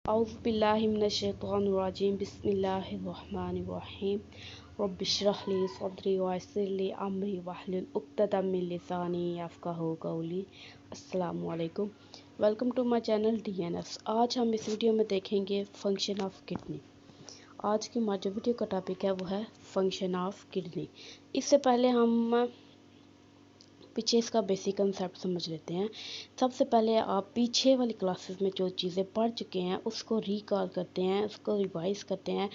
औज़ुबिल्लाहिमिनश्शैतानिर्रजीम बिस्मिल्लाहिर्रहमानिर्रहीम रब्बिश्रह ली सदरी वयस्सिर ली अमरी वहलुल उक़्दतम मिन लिसानी यफ़क़हू क़ौली। अस्सलामु अलैकुम, welcome to my channel DNS। आज हम इस वीडियो में देखेंगे फंक्शन ऑफ किडनी। आज की हमारा जो वीडियो का टॉपिक है वो है फंक्शन ऑफ किडनी। इससे पहले हम पीछे इसका बेसिक कंसेप्ट समझ लेते हैं। सबसे पहले आप पीछे वाली क्लासेस में जो चीज़ें पढ़ चुके हैं उसको रिकॉल करते हैं, उसको रिवाइज करते हैं।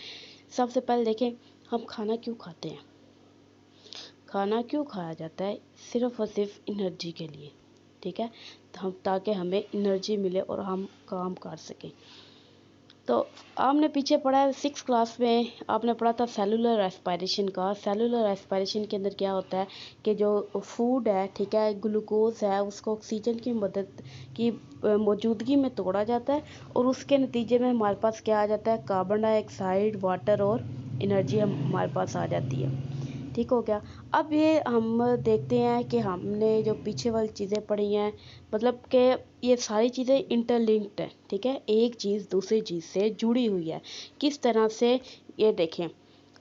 सबसे पहले देखें, हम खाना क्यों खाते हैं। खाना क्यों खाया जाता है? सिर्फ़ और सिर्फ एनर्जी के लिए, ठीक है। ताकि हमें एनर्जी मिले और हम काम कर सकें। तो आपने पीछे पढ़ा है 6th क्लास में, आपने पढ़ा था सेलुलर रेस्पिरेशन का। सेलुलर रेस्पिरेशन के अंदर क्या होता है कि जो फूड है, ठीक है, ग्लूकोज है, उसको ऑक्सीजन की मदद की मौजूदगी में तोड़ा जाता है और उसके नतीजे में हमारे पास क्या आ जाता है, कार्बन डाइऑक्साइड, वाटर और एनर्जी हमारे पास आ जाती है। ठीक हो गया। अब ये हम देखते हैं कि हमने जो पीछे वाली चीज़ें पढ़ी हैं, मतलब कि ये सारी चीज़ें इंटरलिंक्ड है, ठीक है, एक चीज़ दूसरी चीज़ से जुड़ी हुई है। किस तरह से, ये देखें।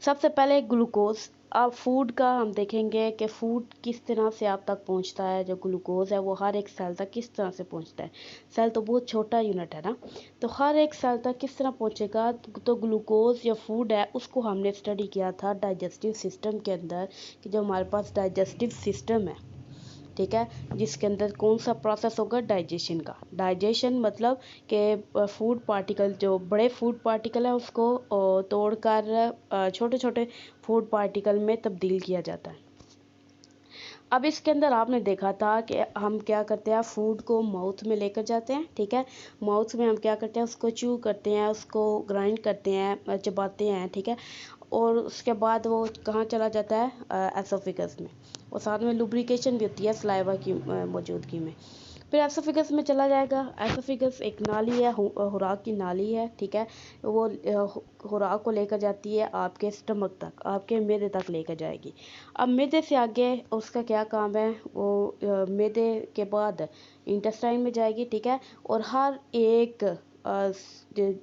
सबसे पहले ग्लूकोज। अब फूड का हम देखेंगे कि फूड किस तरह से आप तक पहुंचता है। जो ग्लूकोज है वो हर एक सेल तक किस तरह से पहुंचता है। सेल तो बहुत छोटा यूनिट है ना, तो हर एक सेल तक किस तरह पहुंचेगा। तो ग्लूकोज जो फूड है उसको हमने स्टडी किया था डाइजेस्टिव सिस्टम के अंदर, कि जो हमारे पास डाइजेस्टिव सिस्टम है, ठीक है, जिसके अंदर कौन सा प्रोसेस होगा, डाइजेशन का। डाइजेशन मतलब कि फूड पार्टिकल, जो बड़े फूड पार्टिकल है उसको तोड़कर छोटे छोटे फूड पार्टिकल में तब्दील किया जाता है। अब इसके अंदर आपने देखा था कि हम क्या करते हैं, फूड को माउथ में लेकर जाते हैं, ठीक है। माउथ में हम क्या करते हैं, उसको च्यू करते हैं, उसको ग्राइंड करते हैं, चबाते हैं, ठीक है। और उसके बाद वो कहाँ चला जाता है, एसोफेगस में। और साथ में लुब्रिकेशन भी होती है सलाइवा की मौजूदगी में। फिर एसोफेगस में चला जाएगा। एसोफेगस एक नाली है, खुराक की नाली है, ठीक है। वो खुराक को लेकर जाती है आपके स्टमक तक, आपके मैदे तक लेकर जाएगी। अब मैदे से आगे उसका क्या काम है, वो मैदे के बाद इंटेस्टाइन में जाएगी, ठीक है। और हर एक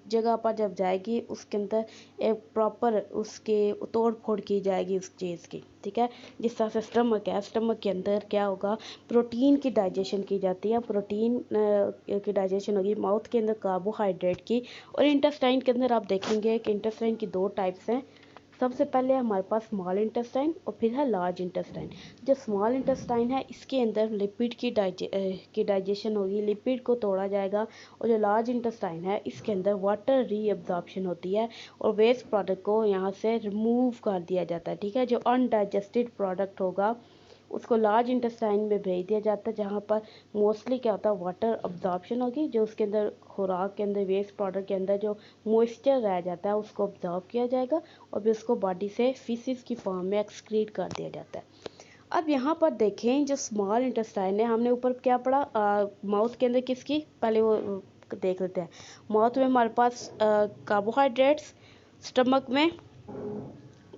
जगह पर जब जाएगी उसके अंदर एक प्रॉपर उसके तोड़ फोड़ की जाएगी उस चीज़ की, ठीक है। जिस तरह से स्टमक है, स्टमक के अंदर क्या होगा, प्रोटीन की डाइजेशन की जाती है। प्रोटीन की डाइजेशन होगी माउथ के अंदर कार्बोहाइड्रेट की। और इंटेस्टाइन के अंदर आप देखेंगे कि इंटेस्टाइन की दो टाइप्स हैं। सबसे पहले हमारे पास स्मॉल इंटेस्टाइन और फिर है लार्ज इंटेस्टाइन। जो स्मॉल इंटेस्टाइन है इसके अंदर लिपिड की डाइजेशन होगी, लिपिड को तोड़ा जाएगा। और जो लार्ज इंटेस्टाइन है इसके अंदर वाटर रीअब्जॉर्प्शन होती है और वेस्ट प्रोडक्ट को यहाँ से रिमूव कर दिया जाता है, ठीक है। जो अनडाइजेस्टेड प्रोडक्ट होगा उसको लार्ज इंटेस्टाइन में भेज दिया जाता है, जहाँ पर मोस्टली क्या होता है, वाटर अब्जॉर्प्शन होगी। जो उसके अंदर खुराक के अंदर वेस्ट प्रोडक्ट के अंदर जो मॉइस्चर रह जाता है उसको अब्जॉर्ब किया जाएगा और फिर उसको बॉडी से फीसिस की फॉर्म में एक्सक्रीट कर दिया जाता है। अब यहाँ पर देखें, जो स्मॉल इंटेस्टाइन है, हमने ऊपर क्या पढ़ा, माउथ के अंदर किसकी, पहले वो देख लेते हैं। माउथ में हमारे पास कार्बोहाइड्रेट्स, स्टमक में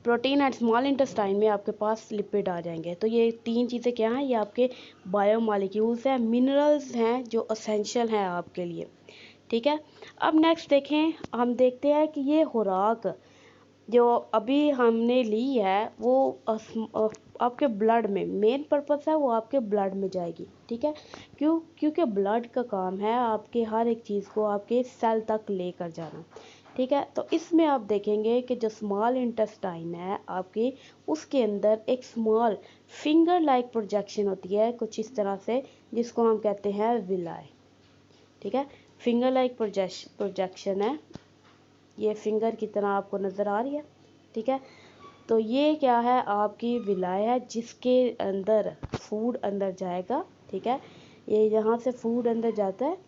प्रोटीन एंड स्मॉल इंटेस्टाइन में आपके पास लिपिड आ जाएंगे। तो ये तीन चीज़ें क्या हैं, ये आपके बायोमॉलिक्यूल्स हैं, मिनरल्स हैं जो असेंशियल हैं आपके लिए, ठीक है। अब नेक्स्ट देखें, हम देखते हैं कि ये खुराक जो अभी हमने ली है वो आपके ब्लड में, मेन पर्पस है वो आपके ब्लड में जाएगी, ठीक है। क्योंकि ब्लड का काम है आपके हर एक चीज़ को आपके सेल तक लेकर जाना, ठीक है। तो इसमें आप देखेंगे कि जो स्मॉल इंटेस्टाइन है आपकी, उसके अंदर एक स्मॉल फिंगर लाइक प्रोजेक्शन होती है कुछ इस तरह से, जिसको हम कहते हैं विलाई, ठीक है। फिंगर लाइक प्रोजेक्शन है, ये फिंगर की तरह आपको नज़र आ रही है, ठीक है। तो ये क्या है, आपकी विलाई है जिसके अंदर फूड अंदर जाएगा, ठीक है। ये यहाँ से फूड अंदर जाता है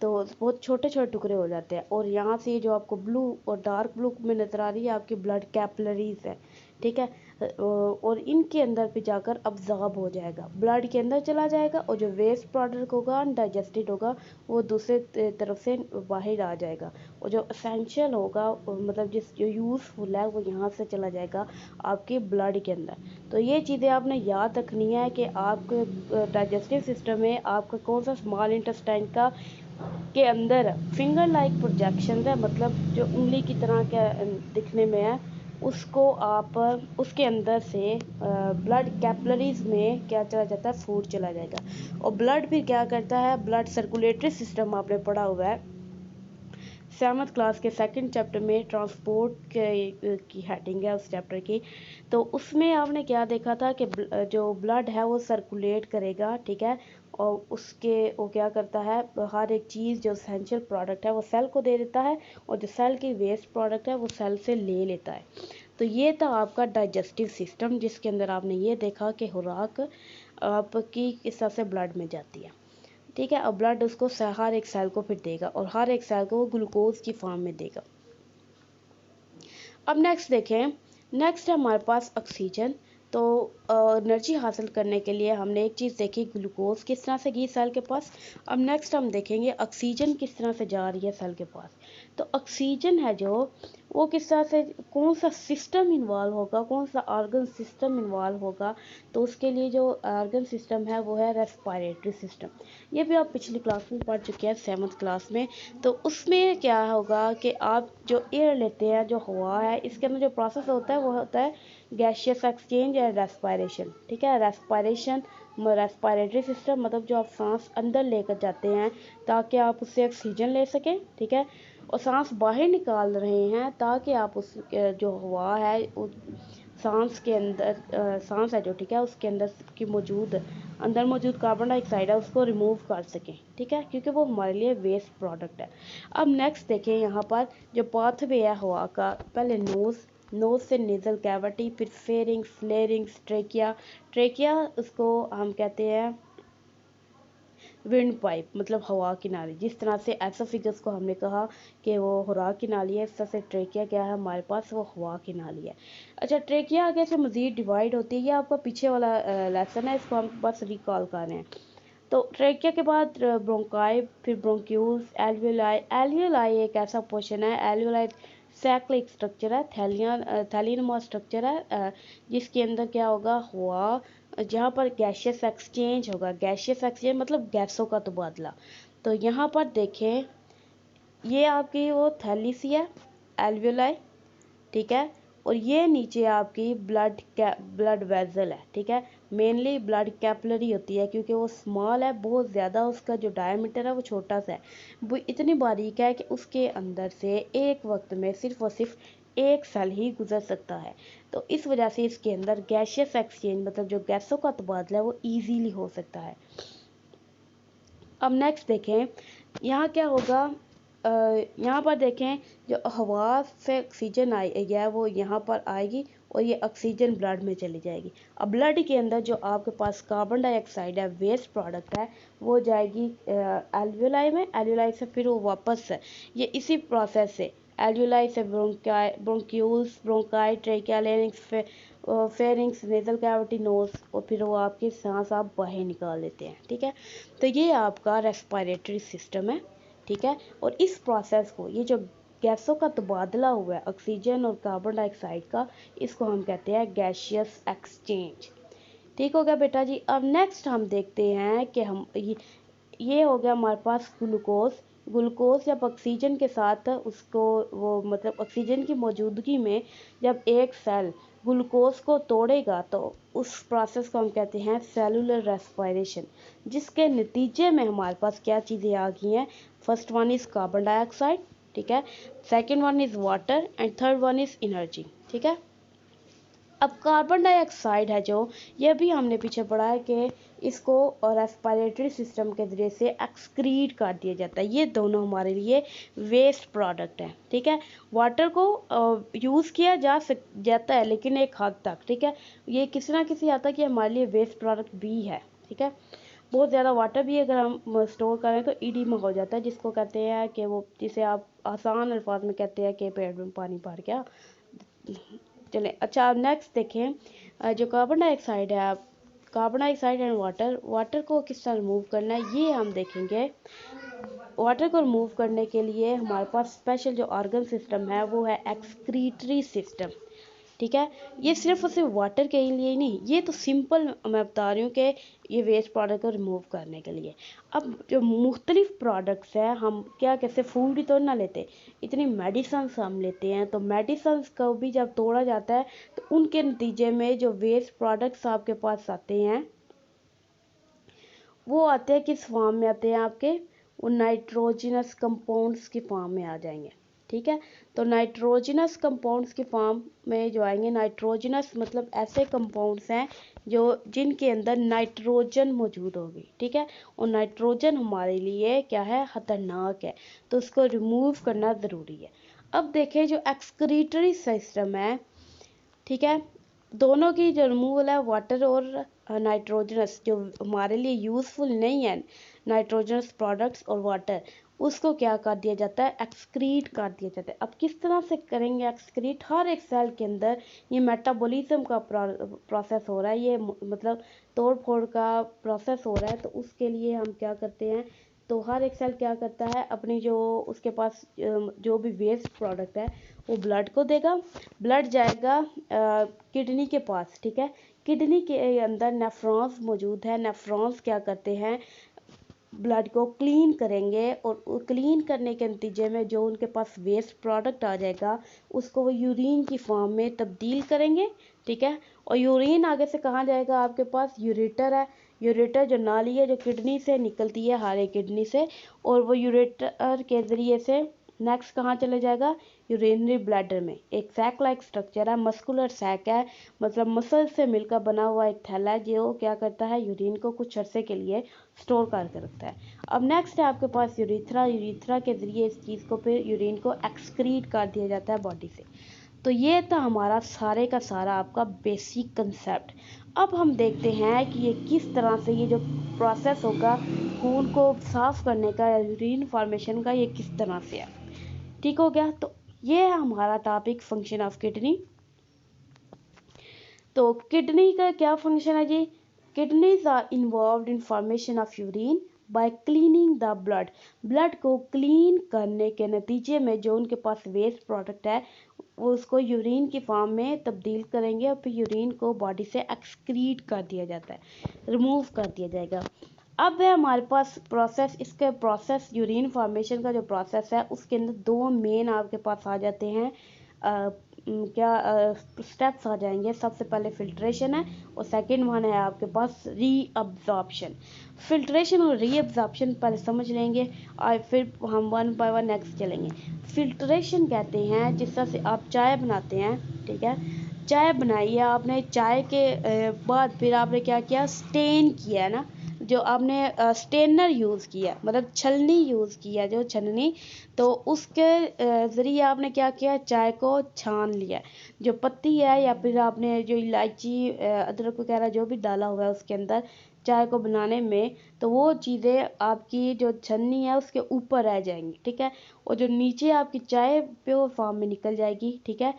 तो बहुत छोटे छोटे टुकड़े हो जाते हैं। और यहाँ से जो आपको ब्लू और डार्क ब्लू में नज़र आ रही है आपकी ब्लड कैपिलरीज है, ठीक है। और इनके अंदर भी जाकर अब्जॉर्ब हो जाएगा, ब्लड के अंदर चला जाएगा। और जो वेस्ट प्रोडक्ट होगा अनडाइजेस्टेड होगा वो दूसरे तरफ से बाहर आ जाएगा। और जो असेंशियल होगा मतलब जो यूज़फुल है वो यहाँ से चला जाएगा आपके ब्लड के अंदर। तो ये चीज़ें आपने याद रखनी है कि आपके डाइजेस्टिव सिस्टम में आपका कौन सा स्मॉल इंटेस्टाइन का के अंदर फिंगर लाइक प्रोजेक्शन है, मतलब जो उंगली की तरह के दिखने में है, उसको आप उसके अंदर से ब्लड कैपिलरीज में क्या चला जाता है, फूड चला जाएगा। और ब्लड फिर क्या करता है, ब्लड सर्कुलेटरी सिस्टम आपने पढ़ा हुआ है 7th क्लास के सेकंड चैप्टर में, ट्रांसपोर्ट की हेडिंग है उस चैप्टर की। तो उसमें आपने क्या देखा था कि जो ब्लड है वो सर्कुलेट करेगा, ठीक है, और उसके वो क्या करता है, हर एक चीज़ जो एसेंशियल प्रोडक्ट है वो सेल को दे देता है, और जो सेल की वेस्ट प्रोडक्ट है वो सेल से ले लेता है। तो ये था आपका डाइजेस्टिव सिस्टम, जिसके अंदर आपने ये देखा कि खुराक आपकी किस तरह से ब्लड में जाती है, ठीक है। और ब्लड उसको हर एक सेल को फिर देगा, और हर एक सेल को वो ग्लूकोज की फॉर्म में देगा। अब नेक्स्ट देखें, नेक्स्ट है हमारे पास ऑक्सीजन। तो एनर्जी हासिल करने के लिए हमने एक चीज़ देखी, ग्लूकोज किस तरह से गई सेल के पास। अब नेक्स्ट हम देखेंगे ऑक्सीजन किस तरह से जा रही है सेल के पास। तो ऑक्सीजन है जो वो किस तरह से, कौन सा सिस्टम इन्वॉल्व होगा, कौन सा ऑर्गन सिस्टम इन्वॉल्व होगा। तो उसके लिए जो ऑर्गन सिस्टम है वो है रेस्पिरेटरी सिस्टम। ये भी आप पिछली क्लास में पढ़ चुके हैं 7th क्लास में। तो उसमें क्या होगा कि आप जो एयर लेते हैं, जो हवा है, इसके अंदर जो प्रोसेस होता है वो होता है गैसियस एक्सचेंज या रेस्पिरेशन, ठीक है। रेस्पिरेटरी सिस्टम मतलब जो आप सांस अंदर लेकर जाते हैं ताकि आप उससे ऑक्सीजन ले सकें, ठीक है, और सांस बाहर निकाल रहे हैं ताकि आप उस जो हवा है उस सांस के अंदर सांस है जो, ठीक है, उसके अंदर की अंदर मौजूद कार्बन डाइऑक्साइड है उसको रिमूव कर सकें, ठीक है, क्योंकि वो हमारे लिए वेस्ट प्रोडक्ट है। अब नेक्स्ट देखें यहाँ पर जो पाथवे है हवा का, पहले नोज से नेजल कैविटी, फिर फेरिंग्स, लेरिंग्स, ट्रेकिया उसको हम कहते हैं विंड पाइप, मतलब हवा की नाली। जिस तरह से एसोफिगस को हमने कहा कि वो खुराक की नाली है, इस तरह से ट्रेकिया क्या है हमारे पास, वो हवा की नाली है। अच्छा, ट्रेकिया आगे से मज़ीद डिवाइड होती है, ये आपका पीछे वाला लेसन है, इसको हम बस रिकॉल कर रहे हैं। तो ट्रेकिया के बाद ब्रोंकाई, फिर ब्रोंक्यूल्स, एल्वियोलाई। एल्वियोलाई एक ऐसा पोर्शन है, एल्वियोलाई सैक स्ट्रक्चर है, थैलीनुमा स्ट्रक्चर है, जिसके अंदर क्या होगा, हवा, जहाँ पर गैसियस एक्सचेंज होगा। गैसियस एक्सचेंज मतलब गैसों का तबादला। तो यहाँ पर देखें, ये आपकी वो थैली सी है, एल्वियोलाई, ठीक है, और ये नीचे आपकी ब्लड वेजल है, ठीक है। मेनली ब्लड कैपिलरी होती है क्योंकि वो स्मॉल है, बहुत ज़्यादा उसका जो डायमीटर है वो छोटा सा है, वो इतनी बारीक है कि उसके अंदर से एक वक्त में सिर्फ और सिर्फ एक सेल ही गुजर सकता है। तो इस वजह से इसके अंदर गैसियस एक्सचेंज मतलब जो गैसों का तबादला है वो ईजीली हो सकता है। अब नेक्स्ट देखें, यहाँ क्या होगा, यहाँ पर देखें जो हवा से ऑक्सीजन आई है वो यहाँ पर आएगी और ये ऑक्सीजन ब्लड में चली जाएगी। अब ब्लड के अंदर जो आपके पास कार्बन डाइऑक्साइड है, वेस्ट प्रोडक्ट है, वो जाएगी एल्वियोलाई में, एल्वियोलाई से फिर वो वापस है, ये इसी प्रोसेस से एल्वियोलाई से bronchioles, bronchi, trachea, larynx, pharynx, nasal cavity, nose, और फिर वो आपकी सांस आप बाहर निकाल देते हैं, ठीक है। तो ये आपका रेस्पिरेटरी सिस्टम है, ठीक है। और इस प्रोसेस को, ये जो गैसों का तबादला हुआ है ऑक्सीजन और कार्बन डाइऑक्साइड का, इसको हम कहते हैं गैसियस एक्सचेंज। ठीक हो गया बेटा जी। अब नेक्स्ट हम देखते हैं कि हम ये हो गया हमारे पास ग्लूकोज जब ऑक्सीजन के साथ उसको वो मतलब ऑक्सीजन की मौजूदगी में जब एक सेल ग्लूकोज को तोड़ेगा तो उस प्रोसेस को हम कहते हैं सेलुलर रेस्पिरेशन, जिसके नतीजे में हमारे पास क्या चीज़ें आ गई हैं। First one is carbon dioxide, ठीक है, second one is water and third one is energy, ठीक है। अब कार्बन डाइऑक्साइड है जो, ये भी हमने पीछे पढ़ा है कि इसको रेस्पिरेटरी सिस्टम के ज़रिए से एक्सक्रीट कर दिया जाता है। ये दोनों हमारे लिए वेस्ट प्रोडक्ट हैं, ठीक है। वाटर को यूज़ किया जाता है लेकिन एक हद तक, ठीक है। ये किसी ना किसी हद तक ये हमारे लिए वेस्ट प्रोडक्ट भी है, ठीक है। बहुत ज़्यादा वाटर भी अगर हम स्टोर करें तो ईडीमा हो जाता है, जिसको कहते हैं कि वो, जिसे आप आसान अल्फाज में कहते हैं कि पेट में पानी भर गया। चलें, अच्छा अब नेक्स्ट देखें, जो कार्बन डाइऑक्साइड है, कार्बन डाइऑक्साइड एंड वाटर को किस तरह रिमूव करना है ये हम देखेंगे। वाटर को रिमूव करने के लिए हमारे पास स्पेशल जो ऑर्गन सिस्टम है वो है एक्सक्रीटरी सिस्टम, ठीक है। ये सिर्फ और सिर्फ वाटर के लिए ही नहीं, ये तो सिंपल मैं बता रही हूँ कि ये वेस्ट प्रोडक्ट को रिमूव करने के लिए। अब जो मुख्तलिफ प्रोडक्ट्स हैं, हम क्या कैसे फूड ही तो ना लेते, इतनी मेडिसन्स हम लेते हैं, तो मेडिसन्स को भी जब तोड़ा जाता है तो उनके नतीजे में जो वेस्ट प्रोडक्ट्स आपके पास आते हैं वो आते हैं किस फॉर्म में आते हैं आपके, वो नाइट्रोजनस कंपाउंड्स की फॉर्म में आ जाएंगे। ठीक है, तो नाइट्रोजनस कंपाउंड्स की फॉर्म में जो आएंगे, नाइट्रोजनस मतलब ऐसे कंपाउंड्स हैं जो जिनके अंदर नाइट्रोजन मौजूद होगी। ठीक है, और नाइट्रोजन हमारे लिए क्या है, खतरनाक है, तो उसको रिमूव करना ज़रूरी है। अब देखें जो एक्सक्रीटरी सिस्टम है, ठीक है, दोनों की जो रिमूवल है, वाटर और नाइट्रोजनस जो हमारे लिए यूज़फुल नहीं है, नाइट्रोजनस प्रोडक्ट्स और वाटर, उसको क्या कर दिया जाता है, एक्सक्रीट कर दिया जाता है। अब किस तरह से करेंगे एक्सक्रीट, हर एक सेल के अंदर ये मेटाबॉलिज्म का प्रोसेस हो रहा है, ये मतलब तोड़ फोड़ का प्रोसेस हो रहा है। तो उसके लिए हम क्या करते हैं, तो हर एक सेल क्या करता है, अपनी जो उसके पास जो भी वेस्ट प्रोडक्ट है वो ब्लड को देगा, ब्लड जाएगा किडनी के पास। ठीक है, किडनी के अंदर नेफ्रॉन्स मौजूद है, नेफ्रॉन्स क्या करते हैं, ब्लड को क्लीन करेंगे, और क्लीन करने के नतीजे में जो उनके पास वेस्ट प्रोडक्ट आ जाएगा उसको वो यूरिन की फॉर्म में तब्दील करेंगे। ठीक है, और यूरिन आगे से कहाँ जाएगा, आपके पास यूरेटर है, यूरेटर जो नाली है जो किडनी से निकलती है, हर एक किडनी से, और वो यूरेटर के ज़रिए से नेक्स्ट कहाँ चले जाएगा, यूरिनरी ब्लैडर में। एक सैक लाइक स्ट्रक्चर है, मस्कुलर सैक है, मतलब मसल से मिलकर बना हुआ एक थैला है जो क्या करता है, यूरिन को कुछ अरसे के लिए स्टोर करके रखता है। अब नेक्स्ट है आपके पास यूरिथ्रा, यूरिथ्रा के ज़रिए इस चीज़ को फिर यूरिन को एक्सक्रीट कर दिया जाता है बॉडी से। तो ये था हमारा सारे का सारा आपका बेसिक कंसेप्ट। अब हम देखते हैं कि ये किस तरह से ये जो प्रोसेस होगा खून को साफ़ करने का, यूरिन फॉर्मेशन का, ये किस तरह से है। ठीक हो गया, तो ये है हमारा टॉपिक फंक्शन ऑफ किडनी। तो किडनी का क्या फंक्शन है जी, kidneys are involved in formation of urine by cleaning the blood, blood को क्लीन करने के नतीजे में जो उनके पास वेस्ट प्रोडक्ट है वो उसको यूरिन की फॉर्म में तब्दील करेंगे, और फिर यूरिन को बॉडी से एक्सक्रीट कर दिया जाता है, रिमूव कर दिया जाएगा। अब है हमारे पास प्रोसेस, इसके प्रोसेस यूरिन फॉर्मेशन का जो प्रोसेस है उसके अंदर दो मेन आपके पास आ जाते हैं, क्या स्टेप्स आ जाएंगे। सबसे पहले फिल्ट्रेशन है और सेकंड वन है आपके पास रीअब्जॉर्प्शन। फिल्ट्रेशन और रीअब्जॉर्प्शन पहले समझ लेंगे और फिर हम वन बाय वन नेक्स्ट चलेंगे। फिल्ट्रेशन कहते हैं जिस तरह से आप चाय बनाते हैं, ठीक है, चाय बनाई है आपने, चाय के बाद फिर आपने क्या किया, स्टेन किया है ना, जो आपने स्टेनर यूज़ किया, मतलब छलनी यूज़ किया, जो छलनी, तो उसके ज़रिए आपने क्या किया, चाय को छान लिया। जो पत्ती है या फिर आपने जो इलायची अदरक वगैरह जो भी डाला हुआ है उसके अंदर चाय को बनाने में, तो वो चीज़ें आपकी जो छन्नी है उसके ऊपर रह जाएंगी। ठीक है, और जो नीचे आपकी चाय प्योर फॉर्म में निकल जाएगी। ठीक है,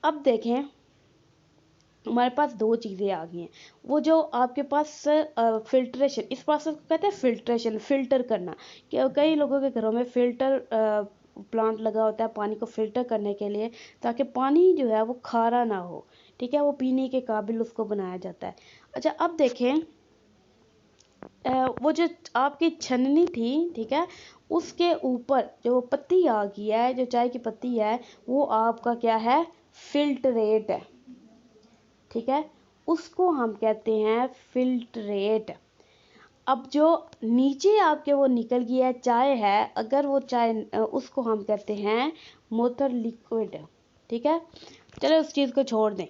अब देखें हमारे पास दो चीज़ें आ गई हैं, वो जो आपके पास फिल्ट्रेशन, इस प्रोसेस को कहते हैं फिल्ट्रेशन, फ़िल्टर करना। कि कई लोगों के घरों में फ़िल्टर प्लांट लगा होता है पानी को फ़िल्टर करने के लिए, ताकि पानी जो है वो खारा ना हो। ठीक है, वो पीने के काबिल उसको बनाया जाता है। अच्छा, अब देखें वो जो आपकी छन्नी थी, ठीक है, उसके ऊपर जो पत्ती आ गई है, जो चाय की पत्ती है, वो आपका क्या है, फिल्ट्रेट है। ठीक है, उसको हम कहते हैं फिल्ट्रेट। अब जो नीचे आपके वो निकल गया चाय है, अगर वो चाय उसको हम कहते हैं मोटर लिक्विड। ठीक है, चलो उस चीज़ को छोड़ दें,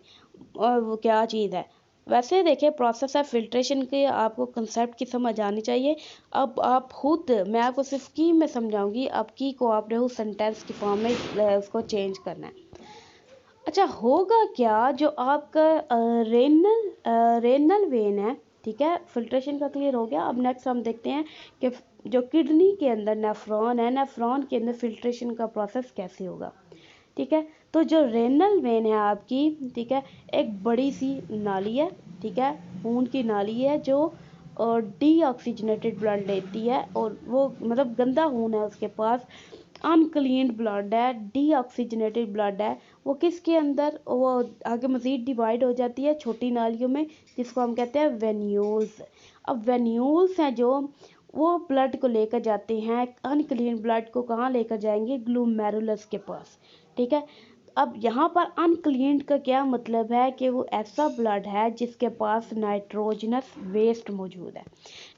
और वो क्या चीज़ है। वैसे देखिए प्रोसेस ऑफ फिल्ट्रेशन के आपको कंसेप्ट की समझ आनी चाहिए। अब आप खुद, मैं आपको सिर्फ की में समझाऊंगी, अब की को आपने उस सेंटेंस की फॉर्म में उसको चेंज करना है। अच्छा, होगा क्या, जो आपका रेनल वेन है, ठीक है, फिल्ट्रेशन का क्लियर हो गया। अब नेक्स्ट हम देखते हैं कि जो किडनी के अंदर नेफ्रॉन है, नेफ्रॉन के अंदर फिल्ट्रेशन का प्रोसेस कैसे होगा। ठीक है, तो जो रेनल वेन है आपकी, ठीक है, एक बड़ी सी नाली है, ठीक है, खून की नाली है जो डीऑक्सीजनेटेड ब्लड लेती है, और वो मतलब गंदा खून है उसके पास, अनक्लीन ब्लड है, डीऑक्सीजनेटेड ब्लड है, वो किसके अंदर, वो आगे मज़ीद डिवाइड हो जाती है छोटी नालियों में, जिसको हम कहते हैं वेन्यूल्स। अब वेन्यूल्स हैं जो वो ब्लड को लेकर जाते हैं, अनक्लीन ब्लड को कहाँ लेकर जाएंगे, ग्लोमेरुलस के पास। ठीक है, अब यहाँ पर अनक्लीन का क्या मतलब है कि वो ऐसा ब्लड है जिसके पास नाइट्रोजनस वेस्ट मौजूद है।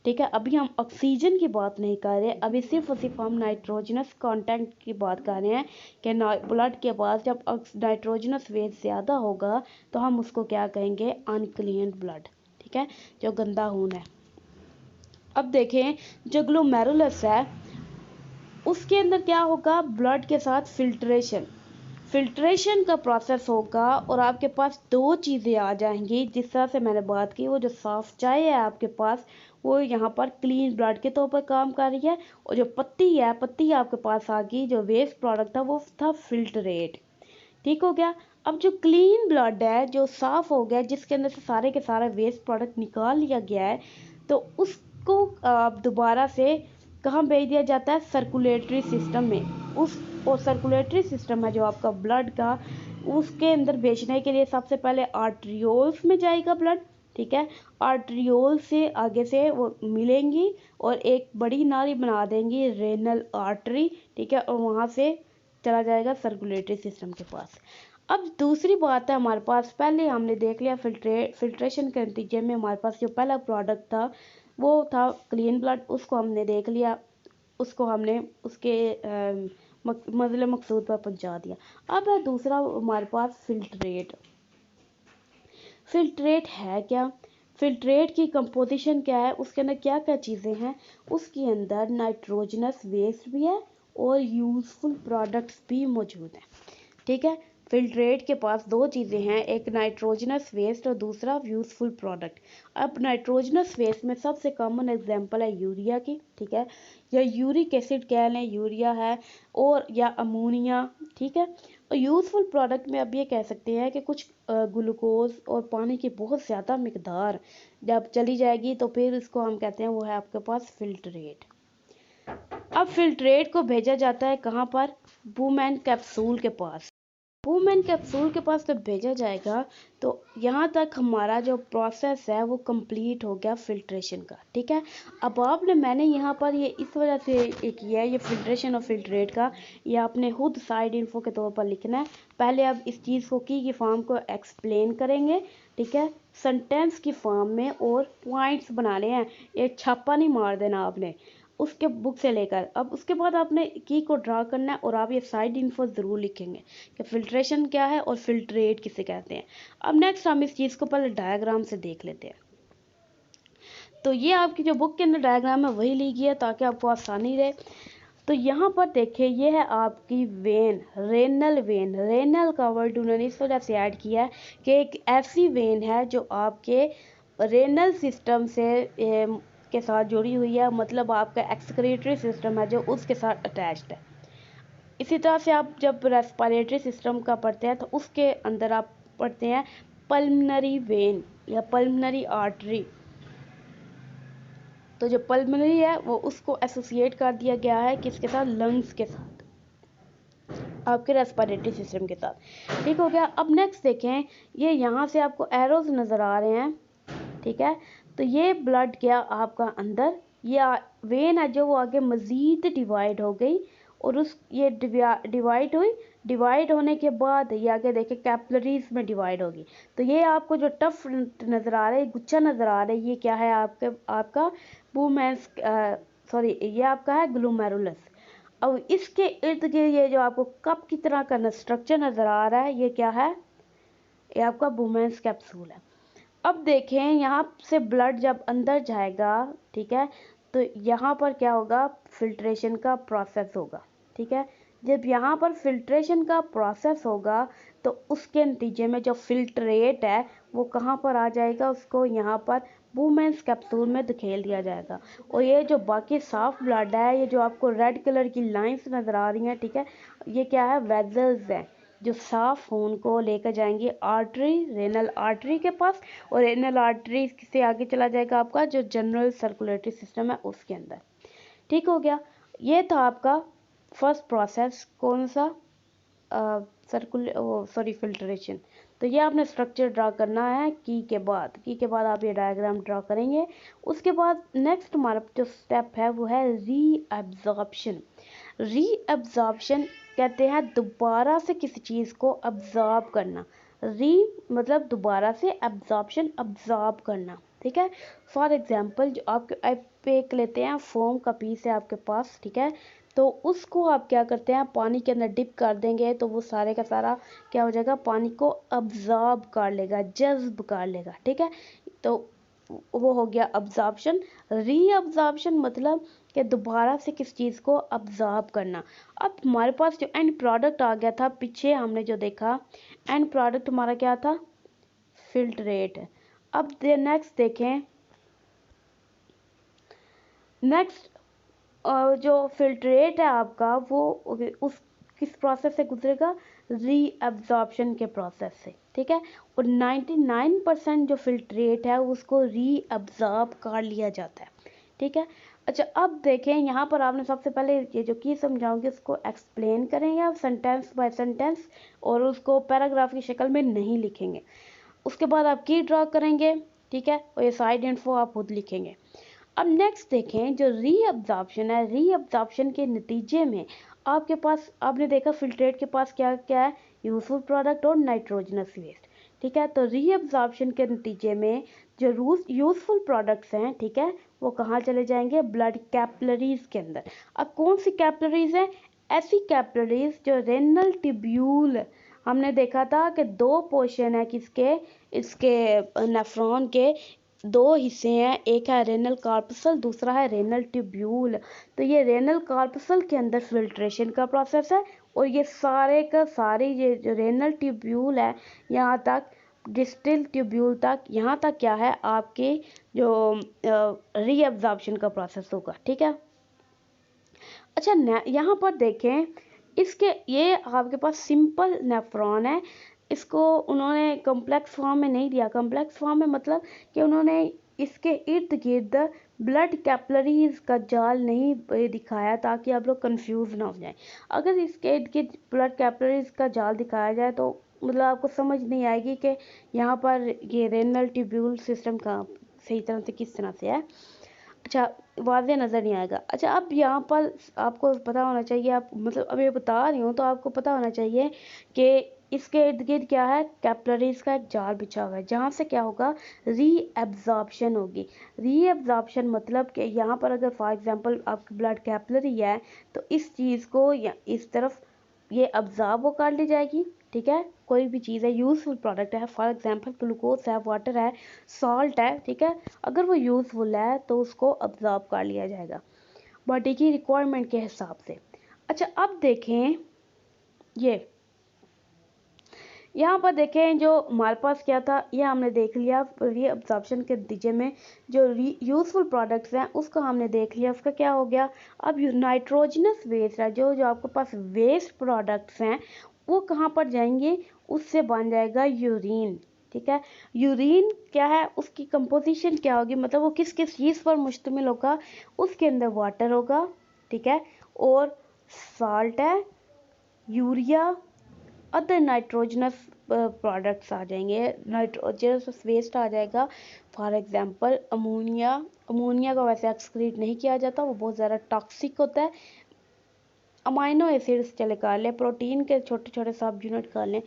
ठीक है, अभी हम ऑक्सीजन की बात नहीं कर रहे, अभी सिर्फ और सिर्फ हम नाइट्रोजनस कंटेंट की बात कर रहे हैं कि ब्लड के पास जब नाइट्रोजनस वेस्ट ज़्यादा होगा तो हम उसको क्या कहेंगे, अनक्लीन ब्लड। ठीक है, जो गंदा खून है। अब देखें, जो ग्लोमेरुलस है उसके अंदर क्या होगा, ब्लड के साथ फिल्ट्रेशन का प्रोसेस होगा और आपके पास दो चीज़ें आ जाएंगी। जिस तरह से मैंने बात की, वो जो साफ चाय है आपके पास, वो यहाँ पर क्लीन ब्लड के तौर पर काम कर रही है, और जो पत्ती आपके पास आ गई, जो वेस्ट प्रोडक्ट था वो था फिल्ट्रेट। ठीक हो गया। अब जो क्लीन ब्लड है, जो साफ हो गया, जिसके अंदर से सारे के सारे वेस्ट प्रोडक्ट निकाल लिया गया है, तो उसको दोबारा से कहाँ भेज दिया जाता है, सर्कुलेटरी सिस्टम में। और सर्कुलेटरी सिस्टम है जो आपका ब्लड का, उसके अंदर भेजने के लिए सबसे पहले आर्टरियोल्स में जाएगा ब्लड। ठीक है, आर्टरियोल से आगे से वो मिलेंगी और एक बड़ी नाली बना देंगी, रेनल आर्टरी। ठीक है, और वहाँ से चला जाएगा सर्कुलेटरी सिस्टम के पास। अब दूसरी बात है, हमारे पास पहले हमने देख लिया फिल्ट्रेशन के नतीजे में हमारे पास जो पहला प्रोडक्ट था वो था क्लीन ब्लड, उसको हमने देख लिया, उसको हमने उसके मंजिल मकसूद पर पहुंचा दिया। अब है दूसरा हमारे पास फिल्ट्रेट। फिल्ट्रेट है क्या, फिल्ट्रेट की कंपोजिशन क्या है, उसके अंदर क्या क्या चीज़ें हैं, उसके अंदर नाइट्रोजनस वेस्ट भी है और यूज़फुल प्रोडक्ट्स भी मौजूद हैं। ठीक है, फिल्ट्रेट के पास दो चीज़ें हैं, एक नाइट्रोजनस वेस्ट और दूसरा यूज़फुल प्रोडक्ट। अब नाइट्रोजनस वेस्ट में सबसे कॉमन एग्जांपल है यूरिया की। ठीक है, या यूरिक एसिड कह लें, यूरिया है, और या अमोनिया। ठीक है, और यूज़फुल प्रोडक्ट में अब ये कह सकते हैं कि कुछ ग्लूकोज और पानी की बहुत ज़्यादा मकदार जब चली जाएगी तो फिर इसको हम कहते हैं, वो है आपके पास फिल्ट्रेट। अब फिल्ट्रेट को भेजा जाता है कहाँ पर, बूमैन कैप्सूल के पास। वुमेन कैप्सूल के पास जब भेजा जाएगा तो यहाँ तक हमारा जो प्रोसेस है वो कंप्लीट हो गया फिल्ट्रेशन का। ठीक है, अब आपने मैंने यहाँ पर ये इस वजह से ये किया है, ये फिल्ट्रेशन और फिल्ट्रेट का, ये आपने खुद साइड इन्फो के तौर पर लिखना है। पहले अब इस चीज़ को की फॉर्म को एक्सप्लेन करेंगे। ठीक है, सेंटेंस की फॉर्म में, और पॉइंट्स बनाने हैं, एक छापा नहीं मार देना आपने उसके बुक से लेकर। अब उसके बाद आपने की को ड्रा करना है और आप ये साइड इन्फो ज़रूर लिखेंगे कि फिल्ट्रेशन क्या है और फिल्ट्रेट किसे कहते हैं। अब नेक्स्ट हम इस चीज़ को पहले डायग्राम से देख लेते हैं। तो ये आपकी जो बुक के अंदर डायग्राम है वही ली गई है ताकि आपको आसानी रहे। तो यहाँ पर देखिए, ये है आपकी वेन, रेनल वेन। रेनल का वर्ड उन्होंने इस वजह से ऐड किया है कि एक ऐसी वेन है जो आपके रेनल सिस्टम से के साथ जुड़ी हुई है, मतलब आपका एक्सक्रीटरी सिस्टम है जो उसके साथ अटैच्ड है। इसी तरह से आप जब रेस्पिरेटरी सिस्टम का पढ़ते हैं तो उसके अंदर आप पढ़ते हैं पल्मनरी वेन या पल्मनरी आर्टरी। तो जो पल्मनरी है वो उसको एसोसिएट कर दिया गया है किसके साथ, लंग्स के साथ, आपके रेस्पिरेटरी सिस्टम के साथ। ठीक हो गया। अब नेक्स्ट देखें, ये यहाँ से आपको एरोज नज़र आ रहे हैं। ठीक है, तो ये ब्लड क्या आपका अंदर, ये वेन है जो वो आगे मज़ीद डिवाइड हो गई, और उस ये डिवाइड हुई, डिवाइड होने के बाद ये आगे देखें कैपिलरीज में डिवाइड होगी। तो ये आपको जो टफ नज़र आ रहा है, गुच्छा नज़र आ रहा है, ये क्या है आपका बूमेंस सॉरी ये आपका है ग्लोमेरुलस। अब इसके इर्द गिर्द ये जो आपको कप की तरह का स्ट्रक्चर नज़र आ रहा है, ये क्या है, ये आपका बूमेंस कैप्सूल है। अब देखें, यहाँ से ब्लड जब अंदर जाएगा, ठीक है, तो यहाँ पर क्या होगा, फिल्ट्रेशन का प्रोसेस होगा। ठीक है, जब यहाँ पर फिल्ट्रेशन का प्रोसेस होगा तो उसके नतीजे में जो फिल्ट्रेट है वो कहाँ पर आ जाएगा, उसको यहाँ पर वुमेन्स कैप्सूल में धकेल दिया जाएगा। और ये जो बाकी साफ ब्लड है, ये जो आपको रेड कलर की लाइंस नज़र आ रही हैं, ठीक है, ये क्या है, वेजल्स हैं जो साफ खून को लेकर जाएंगी आर्टरी, रेनल आर्टरी के पास, और रेनल आर्टरी से आगे चला जाएगा आपका जो जनरल सर्कुलेटरी सिस्टम है उसके अंदर। ठीक हो गया, ये था आपका फर्स्ट प्रोसेस कौन सा, फिल्ट्रेशन। तो ये आपने स्ट्रक्चर ड्रा करना है की के बाद आप ये डायग्राम ड्रा करेंगे। उसके बाद नेक्स्ट हमारा जो स्टेप है वो है रीअब्जॉर्प्शन। रीअब्जॉर्प्शन कहते हैं दोबारा से किसी चीज़ को अब्जॉर्ब करना। री मतलब दोबारा से, अब्जॉर्प्शन अब्जॉर्ब करना, ठीक है। फॉर एग्जांपल जो आपके आप एक लेते हैं, फोम का पीस है आपके पास, ठीक है। तो उसको आप क्या करते हैं, पानी के अंदर डिप कर देंगे तो वो सारे का सारा क्या हो जाएगा, पानी को अब्जॉर्ब कर लेगा, जज्ब कर लेगा, ठीक है। तो वो हो गया अब्जॉर्प्शन। रीअब्जॉर्प्शन मतलब कि दोबारा से किस चीज़ को अब्जॉर्ब करना। अब हमारे पास जो एंड प्रोडक्ट आ गया था, पीछे हमने जो देखा एंड प्रोडक्ट हमारा क्या था, फिल्ट्रेट। अब नेक्स्ट देखें, नेक्स्ट जो फिल्ट्रेट है आपका वो उस किस प्रोसेस से गुजरेगा, रीअब्जॉर्प्शन के प्रोसेस से, ठीक है। और 99% जो फिल्ट्रेट है उसको रीअब्जॉर्ब कर लिया जाता है, ठीक है। अच्छा अब देखें यहाँ पर आपने सबसे पहले ये जो की समझाऊंगी उसको एक्सप्लेन करेंगे आप सेंटेंस बाय सेंटेंस, और उसको पैराग्राफ की शक्ल में नहीं लिखेंगे। उसके बाद आप की ड्रा करेंगे, ठीक है, और ये साइड इन्फो आप खुद लिखेंगे। अब नेक्स्ट देखें जो रीअब्जॉर्प्शन है, रीअब्जॉर्प्शन के नतीजे में आपके पास, आपने देखा फिल्ट्रेट के पास क्या क्या है, यूजफुल प्रोडक्ट और नाइट्रोजनस वेस्ट, ठीक है। तो रीअब्जॉर्प्शन के नतीजे में जो यूजफुल प्रोडक्ट्स हैं, ठीक है, वो कहाँ चले जाएंगे, ब्लड कैपिलरीज के अंदर। अब कौन सी कैपिलरीज है, ऐसी कैपिलरीज जो रेनल ट्यूब्यूल, हमने देखा था कि दो पोर्शन है किसके, इसके नेफ्रॉन के दो हिस्से हैं, एक है रेनल कार्पसल, दूसरा है रेनल ट्यूब्यूल। तो ये रेनल कार्पसल के अंदर फिल्ट्रेशन का प्रोसेस है, और ये सारे का सारे ये जो रेनल ट्यूब्यूल है यहाँ तक, डिस्टल ट्यूब्यूल तक, यहाँ तक क्या है आपके जो रीअब्जॉर्प्शन का प्रोसेस होगा, ठीक है। अच्छा यहाँ पर देखें, इसके ये आपके पास सिंपल नेफ्रॉन है, इसको उन्होंने कॉम्प्लेक्स फॉर्म में नहीं दिया। कॉम्प्लेक्स फॉर्म में मतलब कि उन्होंने इसके इर्द गिर्द ब्लड कैपिलरीज का जाल नहीं दिखाया ताकि आप लोग कंफ्यूज ना हो जाएं। अगर इसके इर्द गिर्द ब्लड कैपिलरीज का जाल दिखाया जाए तो मतलब आपको समझ नहीं आएगी कि यहाँ पर ये रेनल ट्यूब्यूल सिस्टम का सही तरह से किस तरह से है। अच्छा वाज़े नज़र नहीं आएगा। अच्छा अब यहाँ पर आपको पता होना चाहिए, आप मतलब अब ये बता रही हूँ तो आपको पता होना चाहिए कि इसके इर्द गिर्द क्या है, कैपिलरीज का एक जाल बिछा हुआ है जहाँ से क्या होगा, रीअब्जॉर्प्शन होगी। रीअब्जॉर्प्शन मतलब कि यहाँ पर अगर फॉर एग्जांपल आपकी ब्लड कैपिलरी है तो इस चीज़ को या इस तरफ ये अब्जॉर्ब कर ली जाएगी, ठीक है। कोई भी चीज़ है, यूजफुल प्रोडक्ट है, फॉर एग्जांपल ग्लूकोज है, वाटर है, सॉल्ट है, ठीक है, अगर वो यूजफुल है तो उसको अब्जॉर्ब कर लिया जाएगा बॉडी की रिक्वायरमेंट के हिसाब से। अच्छा अब देखें, ये यहाँ पर देखें जो हमारे पास क्या था, ये हमने देख लिया रीअब्जॉर्प्शन के नतीजे में जो यूजफुल प्रोडक्ट्स हैं उसको हमने देख लिया, उसका क्या हो गया। अब नाइट्रोजनस वेस्ट है, जो जो आपके पास वेस्ट प्रोडक्ट्स हैं वो कहाँ पर जाएंगे, उससे बन जाएगा यूरिन, ठीक है। यूरिन क्या है, उसकी कंपोजिशन क्या होगी, मतलब वो किस किस चीज़ पर मुश्तमिल होगा, उसके अंदर वाटर होगा, ठीक है, और साल्ट है, यूरिया, अदर नाइट्रोजनस प्रोडक्ट्स आ जाएंगे, नाइट्रोजनस वेस्ट आ जाएगा। फॉर एग्जांपल अमोनिया, अमोनिया को वैसे एक्सक्रीट नहीं किया जाता, वो बहुत ज़्यादा टॉक्सिक होता है। अमाइनो एसिड्स चले कर लें, प्रोटीन के छोटे छोटे सब यूनिट कर लें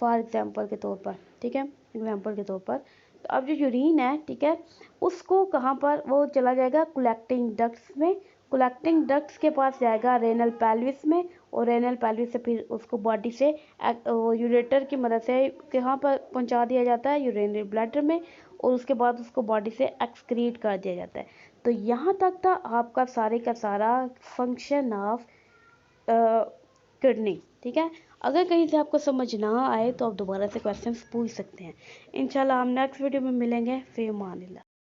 फॉर एग्जांपल के तौर पर, ठीक है, एग्जांपल के तौर पर। तो अब जो यूरिन है, ठीक है, उसको कहाँ पर वो चला जाएगा, कलेक्टिंग डक्ट्स में, कलेक्टिंग डक्ट्स के पास जाएगा रेनल पेल्विस में, और रेनल पेल्विस से फिर उसको बॉडी से यूरेटर की मदद से कहाँ पर पहुँचा दिया जाता है, यूरिनरी ब्लैडर में, और उसके बाद उसको बॉडी से एक्सक्रीट कर दिया जाता है। तो यहाँ तक था आपका सारे का सारा फंक्शन ऑफ किडनी, ठीक है। अगर कहीं से आपको समझ ना आए तो आप दोबारा से क्वेश्चंस पूछ सकते हैं। इंशाल्लाह हम नेक्स्ट वीडियो में मिलेंगे। फ़ी अमान अल्लाह।